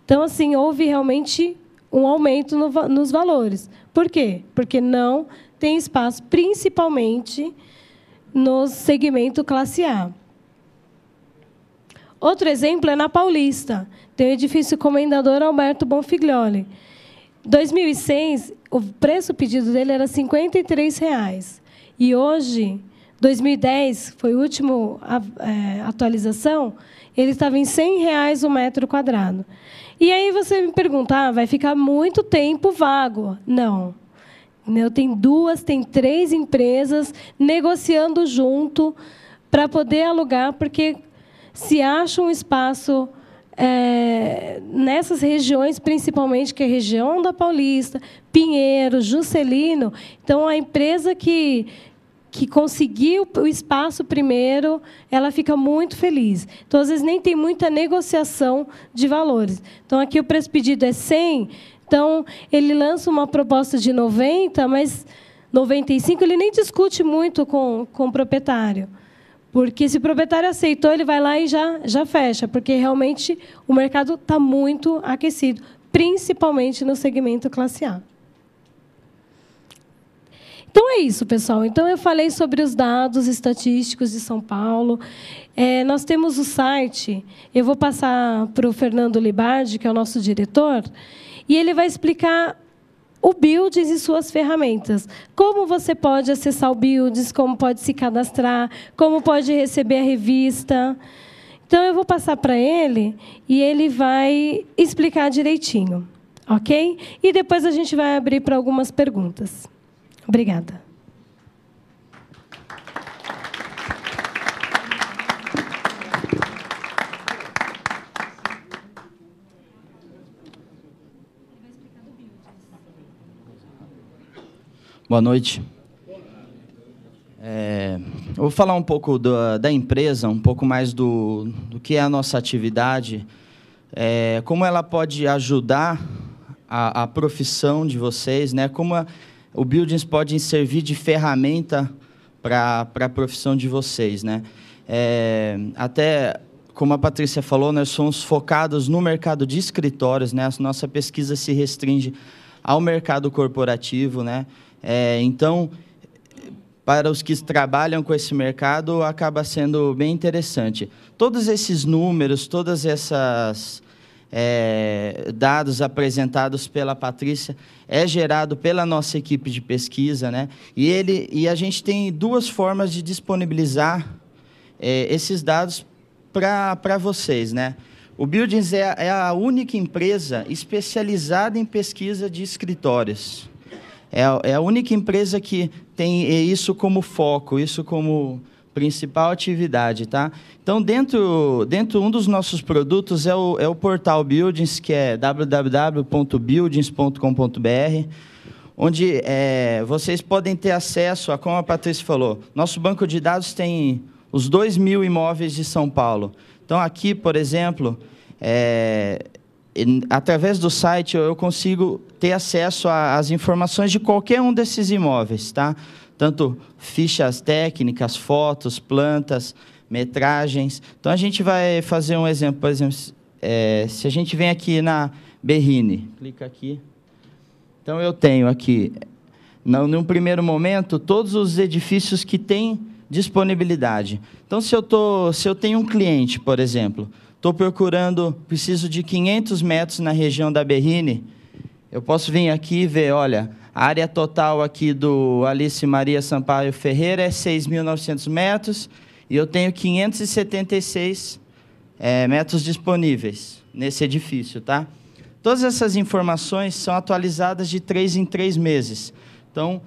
Então, assim, houve realmente um aumento nos valores. Por quê? Porque não tem espaço, principalmente no segmento classe A. Outro exemplo é na Paulista. Tem o edifício Comendador Alberto Bonfiglioli. Em 2006, o preço pedido dele era R$ 53. E hoje, 2010, foi a última atualização, ele estava em R$ 100 o metro quadrado. E aí você me pergunta, vai ficar muito tempo vago? Não. Tem 3 empresas negociando junto para poder alugar, porque se acha um espaço nessas regiões, principalmente, que é a região da Paulista, Pinheiros, Juscelino. Então, a empresa que conseguiu o espaço primeiro, ela fica muito feliz. Então, às vezes, nem tem muita negociação de valores. Então, aqui o preço pedido é 100, então, ele lança uma proposta de 90, mas 95, ele nem discute muito com o proprietário. Porque, se o proprietário aceitou, ele vai lá e já fecha, porque, realmente, o mercado está muito aquecido, principalmente no segmento classe A. Então, é isso, pessoal. Então, eu falei sobre os dados estatísticos de São Paulo. Nós temos o site, eu vou passar para o Fernando Libardi, que é o nosso diretor, e ele vai explicar o Buildings e suas ferramentas. Como você pode acessar o Buildings, como pode se cadastrar, como pode receber a revista. Então, eu vou passar para ele e ele vai explicar direitinho. Ok? E depois a gente vai abrir para algumas perguntas. Obrigada. Boa noite. Eu vou falar um pouco da empresa, um pouco mais do que é a nossa atividade, como ela pode ajudar a profissão de vocês, né? Como o Buildings pode servir de ferramenta para a profissão de vocês, né? Até, como a Patrícia falou, nós somos focados no mercado de escritórios, né? A nossa pesquisa se restringe ao mercado corporativo, né? Então, para os que trabalham com esse mercado, acaba sendo bem interessante. Todos esses números, todas essas dados apresentados pela Patrícia, é gerado pela nossa equipe de pesquisa, né? E a gente tem 2 formas de disponibilizar esses dados para vocês, né? O Buildings é a única empresa especializada em pesquisa de escritórios. É a única empresa que tem isso como foco, isso como principal atividade, tá? Então, dentro um dos nossos produtos é o portal Buildings, que é www.buildings.com.br, onde vocês podem ter acesso a, como a Patrícia falou, nosso banco de dados tem os 2.000 imóveis de São Paulo. Então, aqui, por exemplo, através do site, eu consigo ter acesso às informações de qualquer um desses imóveis, tá? Tanto fichas técnicas, fotos, plantas, metragens. Então, a gente vai fazer um exemplo. Por exemplo, se a gente vem aqui na Berrini, clica aqui. Então, eu tenho aqui, num primeiro momento, todos os edifícios que têm disponibilidade. Então, se eu tenho um cliente, por exemplo, estou procurando, preciso de 500 metros na região da Berrini, eu posso vir aqui e ver, olha, a área total aqui do Alice Maria Sampaio Ferreira é 6.900 metros e eu tenho 576 metros disponíveis nesse edifício, tá? Todas essas informações são atualizadas de 3 em 3 meses. Então,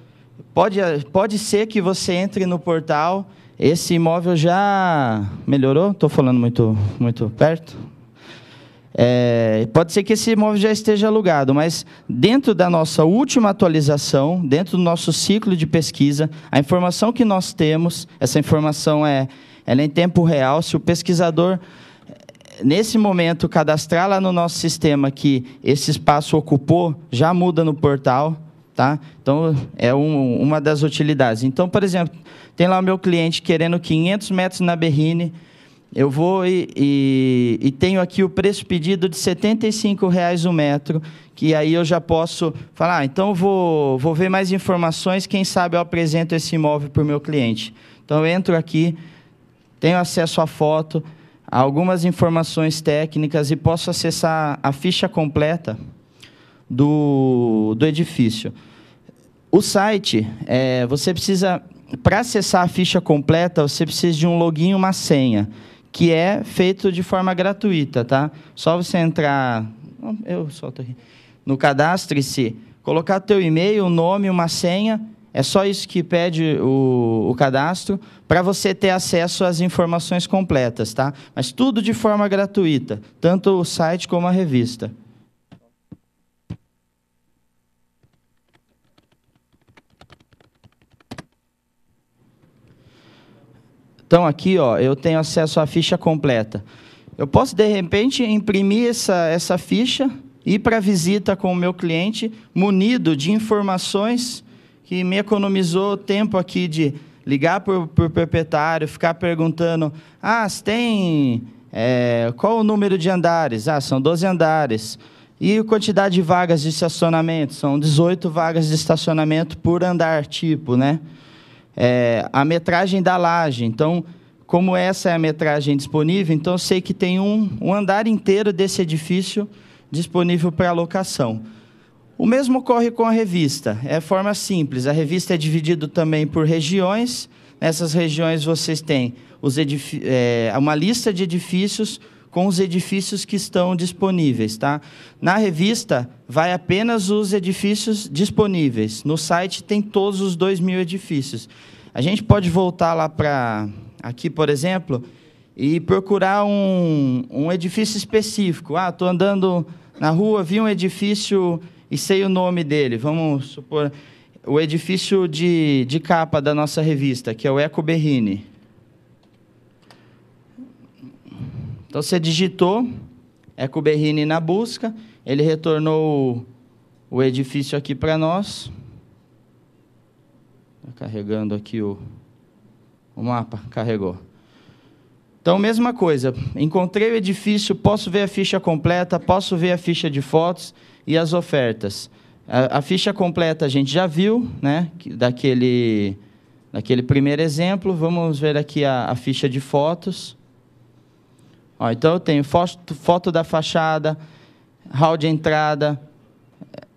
pode ser que você entre no portal, esse imóvel já melhorou? Estou falando muito perto? Pode ser que esse imóvel já esteja alugado, mas dentro da nossa última atualização, dentro do nosso ciclo de pesquisa, a informação que nós temos, essa informação ela é em tempo real. Se o pesquisador, nesse momento, cadastrar lá no nosso sistema que esse espaço ocupou, já muda no portal. Tá? Então, é uma das utilidades. Então, por exemplo, tem lá o meu cliente querendo 500 metros na Berrini, eu vou e tenho aqui o preço pedido de R$ 75,00 o metro, que aí eu já posso falar, então vou ver mais informações, quem sabe eu apresento esse imóvel para o meu cliente. Então, eu entro aqui, tenho acesso à foto, a algumas informações técnicas e posso acessar a ficha completa do edifício. O site, você precisa, para acessar a ficha completa, você precisa de um login e uma senha, que é feito de forma gratuita, tá? Só você entrar, eu solto aqui, no Cadastre-se, colocar teu e-mail, o nome, uma senha, é só isso que pede o cadastro, para você ter acesso às informações completas, tá? Mas tudo de forma gratuita, tanto o site como a revista. Então, aqui, ó, eu tenho acesso à ficha completa. Eu posso, de repente, imprimir essa ficha, ir para a visita com o meu cliente, munido de informações que me economizou tempo aqui de ligar para o proprietário, ficar perguntando, você tem... qual o número de andares? São 12 andares. E a quantidade de vagas de estacionamento? São 18 vagas de estacionamento por andar, tipo, né? A metragem da laje. Então, como essa é a metragem disponível, então eu sei que tem um andar inteiro desse edifício disponível para alocação. O mesmo ocorre com a revista. É forma simples. A revista é dividida também por regiões. Nessas regiões vocês têm uma lista de edifícios com os edifícios que estão disponíveis, tá? Na revista, vai apenas os edifícios disponíveis. No site, tem todos os 2.000 edifícios. A gente pode voltar lá para aqui, por exemplo, e procurar um edifício específico. Estou andando na rua, vi um edifício e sei o nome dele. Vamos supor, o edifício de capa da nossa revista, que é o Eco Berrini. Então, você digitou Eco Berrini na busca, ele retornou o edifício aqui para nós. Está carregando aqui o mapa, carregou. Então, mesma coisa, encontrei o edifício, posso ver a ficha completa, posso ver a ficha de fotos e as ofertas. A ficha completa a gente já viu, né, daquele primeiro exemplo. Vamos ver aqui a ficha de fotos. Então, eu tenho foto da fachada, hall de entrada,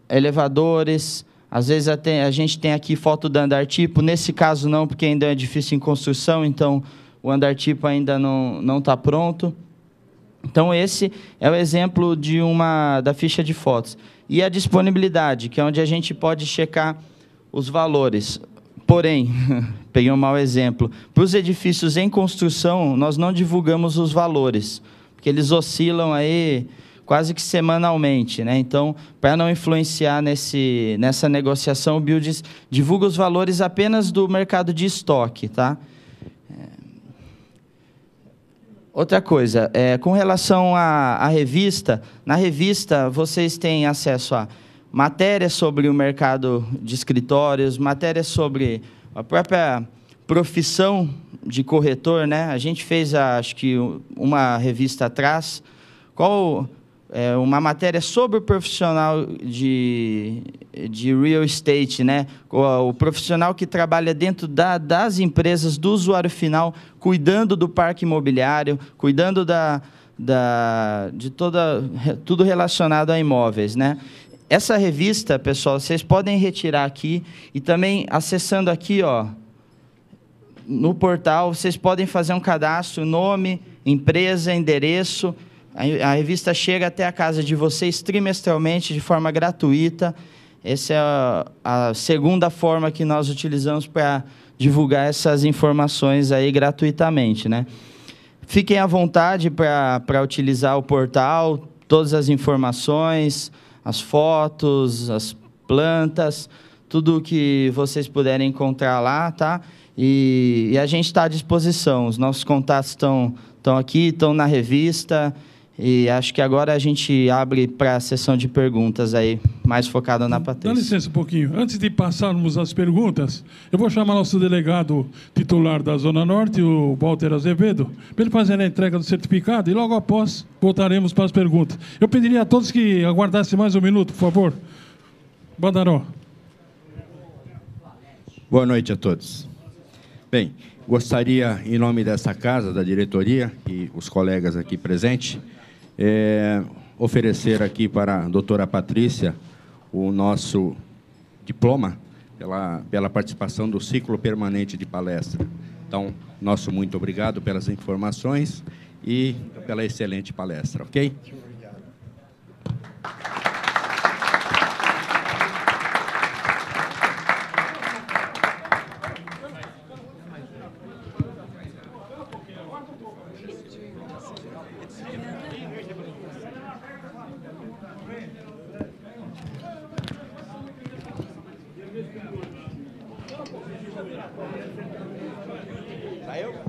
elevadores. Às vezes, a gente tem aqui foto do andar tipo. Nesse caso, não, porque ainda é um edifício em construção, então o andar tipo ainda não está pronto. Então, esse é o exemplo da ficha de fotos. E a disponibilidade, que é onde a gente pode checar os valores. Porém, peguei um mau exemplo. Para os edifícios em construção, nós não divulgamos os valores, porque eles oscilam aí quase que semanalmente, né? Então, para não influenciar nessa negociação, o Buildings divulga os valores apenas do mercado de estoque, tá? Outra coisa, com relação à revista, na revista vocês têm acesso a matérias sobre o mercado de escritórios, matérias sobre a própria profissão de corretor, né? A gente fez, acho que, uma revista atrás, uma matéria sobre o profissional de real estate, né? O profissional que trabalha dentro das empresas, do usuário final, cuidando do parque imobiliário, cuidando de tudo relacionado a imóveis, né? Essa revista, pessoal, vocês podem retirar aqui e também acessando aqui, ó, no portal, vocês podem fazer um cadastro, nome, empresa, endereço. A revista chega até a casa de vocês trimestralmente, de forma gratuita. Essa é a segunda forma que nós utilizamos para divulgar essas informações aí gratuitamente, né? Fiquem à vontade para utilizar o portal, todas as informações, as fotos, as plantas, tudo que vocês puderem encontrar lá, tá? E a gente está à disposição. Os nossos contatos estão aqui, estão na revista. E acho que agora a gente abre para a sessão de perguntas aí, mais focada na Patrícia. Dá licença um pouquinho. Antes de passarmos às perguntas, eu vou chamar nosso delegado titular da Zona Norte, o Walter Azevedo, para ele fazer a entrega do certificado e logo após voltaremos para as perguntas. Eu pediria a todos que aguardassem mais um minuto, por favor. Badaró. Boa noite a todos. Bem, gostaria, em nome dessa casa, da diretoria e os colegas aqui presentes, oferecer aqui para a doutora Patrícia o nosso diploma pela participação do ciclo permanente de palestra. Então, nosso muito obrigado pelas informações e pela excelente palestra, ok? Saiu?